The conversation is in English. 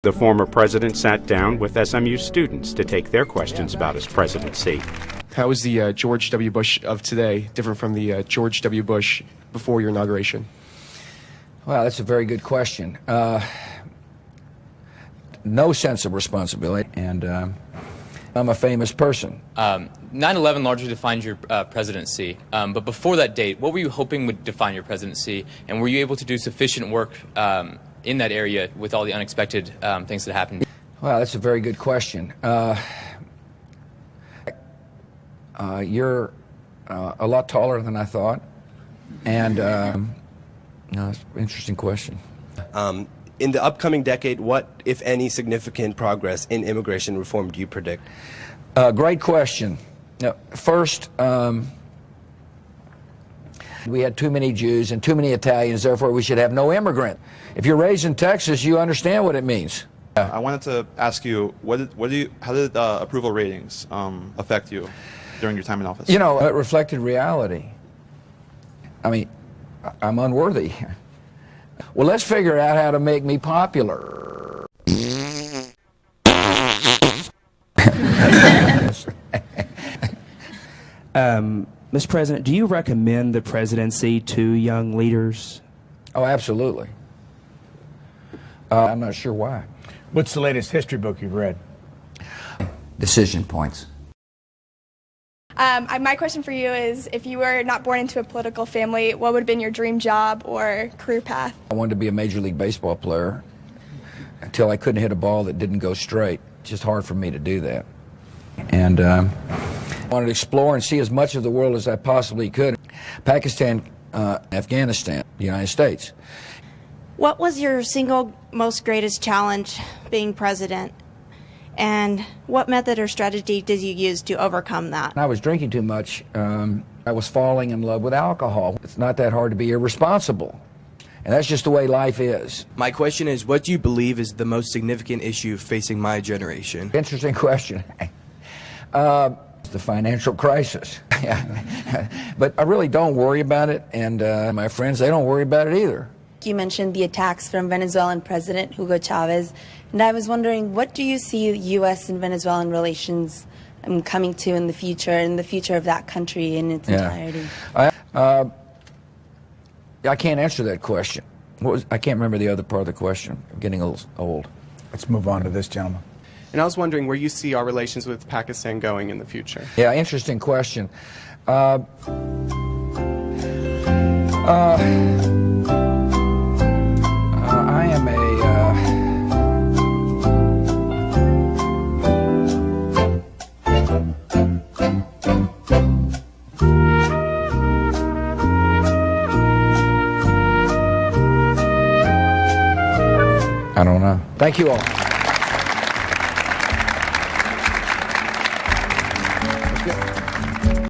The former president sat down with SMU students to take their questions about his presidency. How is the George W. Bush of today different from the George W. Bush before your inauguration? Well, that's a very good question. No sense of responsibility, and I'm a famous person. 9/11 largely defined your presidency, but before that date, what were you hoping would define your presidency, and were you able to do sufficient work in that area with all the unexpected things that happened? Well, that's a very good question. You're a lot taller than I thought, and no, it's an interesting question. In the upcoming decade, what, if any, significant progress in immigration reform do you predict? Great question. Now, first, we had too many Jews and too many Italians, therefore we should have no immigrant. If you're raised in Texas, you understand what it means. I wanted to ask you, how did approval ratings affect you during your time in office? You know, it reflected reality. I mean, I'm unworthy. Well, let's figure out how to make me popular. Mr. President, do you recommend the presidency to young leaders? Oh, absolutely. I'm not sure why. What's the latest history book you've read? Decision points. My question for you is, if you were not born into a political family, what would have been your dream job or career path? I wanted to be a Major League Baseball player until I couldn't hit a ball that didn't go straight. It's just hard for me to do that. And I wanted to explore and see as much of the world as I possibly could. Pakistan, Afghanistan, the United States. What was your single most greatest challenge being president? And what method or strategy did you use to overcome that? I was drinking too much. I was falling in love with alcohol. It's not that hard to be irresponsible. And that's just the way life is. My question is, what do you believe is the most significant issue facing my generation? Interesting question. The financial crisis. But I really don't worry about it, and my friends, they don't worry about it either. You mentioned the attacks from Venezuelan President Hugo Chavez, and I was wondering, what do you see U.S. and Venezuelan relations coming to in the future of that country in its entirety? I can't answer that question. I can't remember the other part of the question. I'm getting a little old. Let's move on to this gentleman. And I was wondering where you see our relations with Pakistan going in the future. Yeah, interesting question. I am I don't know. Thank you all. That's good.